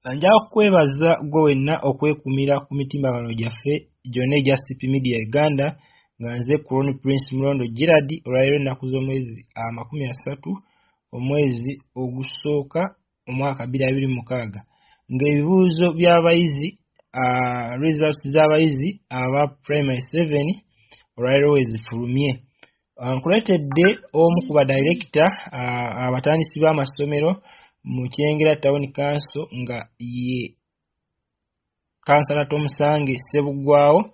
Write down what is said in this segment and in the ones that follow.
Nja kwebaza gwe wenna okwekumira ku mitimbagano gyaffe gyonna egya CP Media Uganda nga nze Crown Prince Mulondo Gerard olwaleero ennaku z'omwezi 30 omwezi ogusooka omwaka 2026 ng'ebibuuzo by'abayizi results z'abayizi aba primary 7 olwaleero weezifulumye. Nkuleetedde omu ku badirector abatandisi b'amasomero mu Kyengera Town Council nga ye Kansala Tomusange Ssebugwawo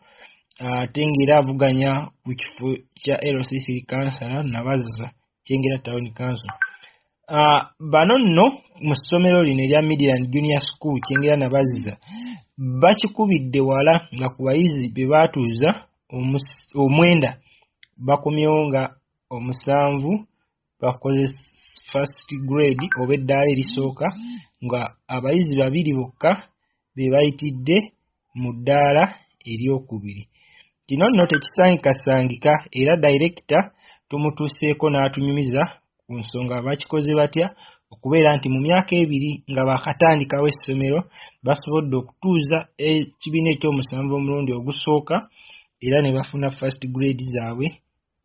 ate ng'era avuganya ku kifo kya LCC Kansala Nabazza Kyengera Town Council. Bano nno mu ssomero lino erya Midland Junior School Kyengera Nabazza bakikubidde wala nga ku bayizi be baatuuza omwenda bakomyewo nga 7 bakoze first grade oba eddaala erisooka nga abayizi 2 bokka be bayitidde mu ddaala eryokubiri. Kino nno tekisangikasangika era director tumutuuseeko n'atunyumiza ku nsonga bakikoze batya okubeera nti mu myaka 2 nga bakatandikawo essomero basobodde okutuuza ekibiina ekyomusanvu omulundi ogusooka era ne bafuna first grade zaabwe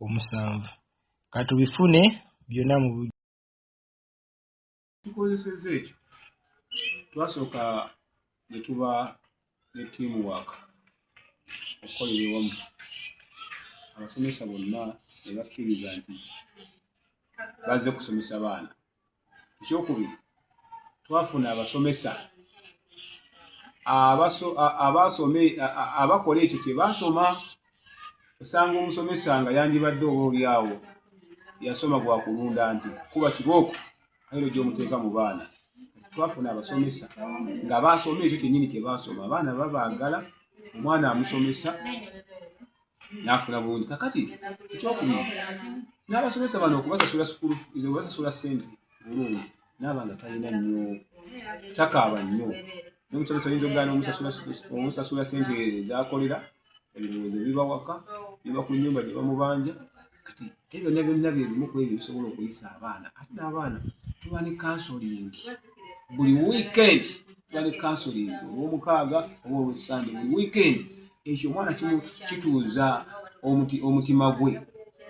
7. Katubifune byonna mu tukozesezza ekyo twasooka ne tuba ne teamwork okukolera ewamu abasomesa bonna ne bakkiriza nti bazze kusomesa baana. Ekyokubiri twafuna abasomesa abakola ekyo kye basoma. Osanga omusomesa nga yandibadde oba oliawo yasoma gwa kulunda nti kuba kibooko ayiro gy'omuteeka mu baana. Twafuna abasomesa nga basoma ekyo kyennyini kye basoma, abaana babaagala, omwana amusomesa n'afuna bulungi. Kakati ekyokubiri n'abasomesa bano okubasasula school fees, okubasasula ssente bulungi n'aba nga talina nnyo, takaaba nnyo. N'omusomesa oyinza okugaana omusasula ssente z'akolera, ebirowoozo biba waka, biba ku nnyumba gye bamubanja. Kati ebyo byonna bye bimu ku ebyo bisobola okuyisa abaana. Ate n'abaana tuba ne counseling buli weekend, tuba ne counseling olw'omukaaga oba olw'essande buli weekend. Ekyo omwana kituuza omutima gwe.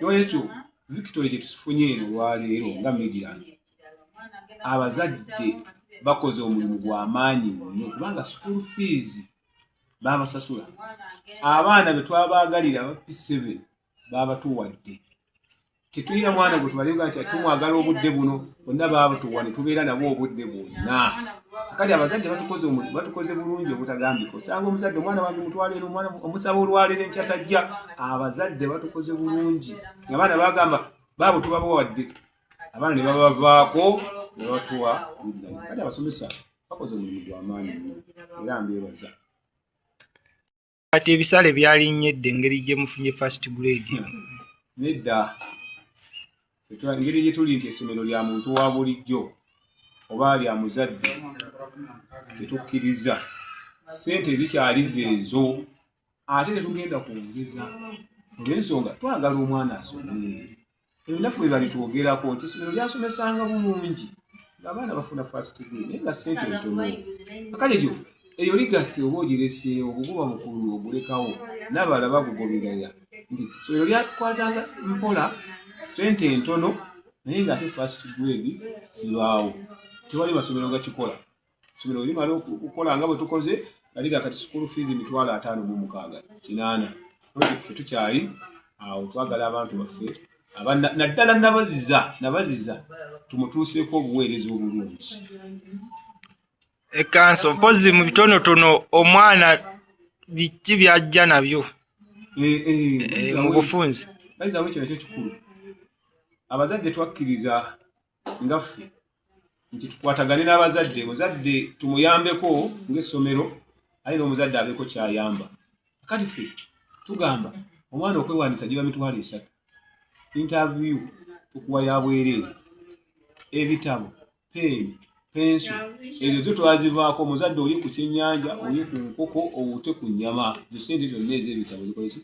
N'olwekyo Victory gye tufunye eno olwaleero nga Midland, abazadde bakoze omulimu gw'amaanyi nnyo kubanga school fees babasasula. Abaana be twabaagalira aba P7 babatuwadde. Tetulina mwana gwe tubalinga nti tumwagala obudde buno, bonna babatuwa ne tubeera nabo obudde bwonna. Kakati abazadde batukoze bulungi obutagambika. Osanga omuzadde omwana wange mutwale eno, omwana omusaba olwaleero enkya tajja. Abazadde batukoze bulungi. Abaana bagamba baabo tubabawadde. Abaana ne babavaako ne batuwa Midland. Kati abasomesa bakoze omulimu gw'amaanyi nnyo era mbeebaza. Kati ebisale byalinnye engeri gye mufunye first grade. Nedda engeri gye tuli nti essomero lya muntu wa bulijjo oba lya muzadde tetukkiriza. Ssente zikyali zeezo ate tetugenda kwongeza. Olw'ensonga twagala omwana asome. Ebinafu bye bali twogerako nti essomero lyasomesanga bulungi ng'abaana bafuna first grade naye nga ssente ntono. Kakale ekyo eyo ligase oba ogirese obuguba mukulu ogulekawo n'abala bagugoberera nti essomero lyakwatanga mpola ssente ntono naye ng'ate first grade zibaawo. Tewali masomero gakikola. Essomero limala okukola nga bwe tukoze nga liga kati school fees $56,800. Olwekyo ffe tukyali awo twagala abantu baffe naddala nabaziza tumutuuseeko obuweereza obulungi. Ekanso mpozi mu bitonotono omwana biki byajja nabyo mu bufunze. Bayizaawo ekyo nakyo kikulu. Abazadde twakkiriza nga ffe nti tukwatagane n'abazadde. Muzadde tumuyambeko ng'essomero, ali n'omuzadde abeeko kyayamba. Kati ffe tugamba omwana okwewandiisa giba $3. Interview tukuwa ya bwereere, ebitabo, peeni, penso, ezo zo twazivaako. Omuzadde oli ku kyennyanja, oli ku nkoko, owute ku nnyama. Ezo ssente zonna ez'ebitabo zikoleki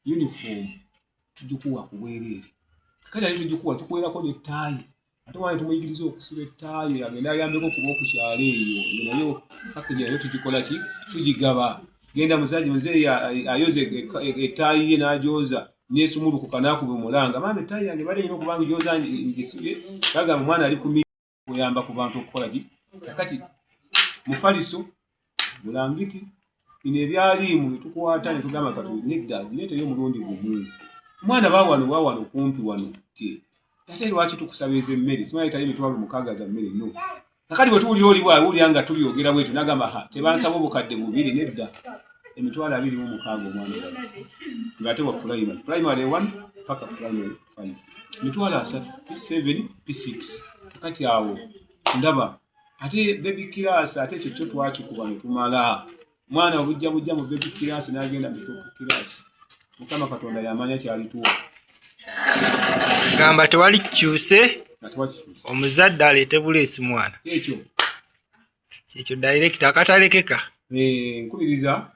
uniform tugikuwa ku bwereere. Kakati ate tugikuwa tukuweerako n'ettaayi. Ate omwana tumuyigiriza okusiba ettaayi agenda ayambeko kuba okukyala eyo nayo package yo tugikola ki tugigaba genda muzeeyi ayoze ettaayi ye n'agyoza n'esumulukuka n'akuba omulanga maama ettaayi yange bali ino okubanga gyoza ngisibye bagamba omwana ali ku kuyamba ku bantu okukola ki kati mufaliso mulangiti ino ebyaliimu netukwata netugamba kati nedda gineeteyo omulundi gumu omwana baawano kumpi wano ate lwaki tukusabiza emmere simanyi tayo emitwalo 6 za mmere nno kakati bwe tuwulira oli bwawulira nga tubyogera bwetu nagamba tebansaba obukadde 2 nedda emitwalo 26 omwana ng'ate wa primary 1 paka primary 5 emitwalo 3 P7 P6 kakati awo ndaba ate baby class ate ekyo twakikuba ne tumala mwana obujja mu baby class n'agenda mu top class Mukama Katonda yamanya kyalituwa gamba tewali kyuse omuzadde aleete buleesi mwana ekyo director akatalekeka nkubiriza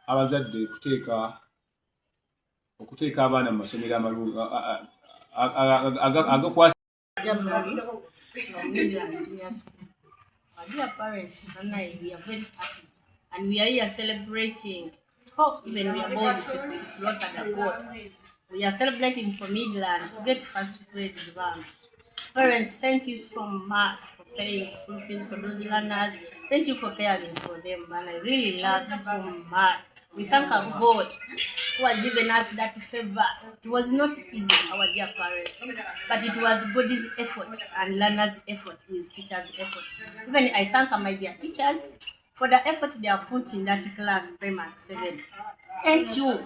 abazadde okuteeka abaana mu masomero amalungi agakwasa Dear parents, and I, we are very happy, and we are here celebrating. Hope even we are bold to slaughter the goat. We are celebrating for Midland to get first grade exam. Parents, thank you so much for paying school fees for those learners. Thank you for caring for them, and I really love you so much. We thank our God who has given us that favor. It was not easy, our dear parents, but it was God's effort and learners' effort with teachers' effort. Even I thank my dear teachers for the effort they have put in that class, primary 7. Thank you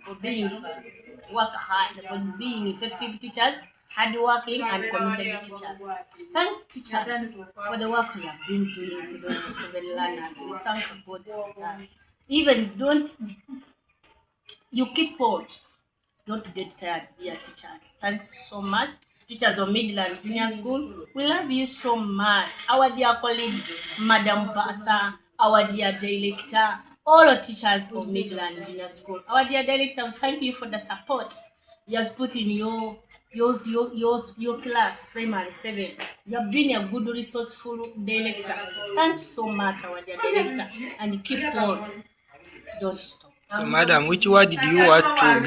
for being work hard, for being effective teachers, hardworking and committed teachers. Thanks teachers for the work you have been doing to those 7 learners. We thank God for that. Even you keep on, don't get tired, dear teachers. Thanks so much. Teachers of Midland Junior School, we love you so much. Our dear colleagues, Madam Basa, our dear director, all the teachers of Midland Junior School. Our dear director, thank you for the support you have put in your class, primary 7. You have been a good, resourceful director. Thanks so much, our dear director, and keep on. Don't stop. So, madam, which word did you want to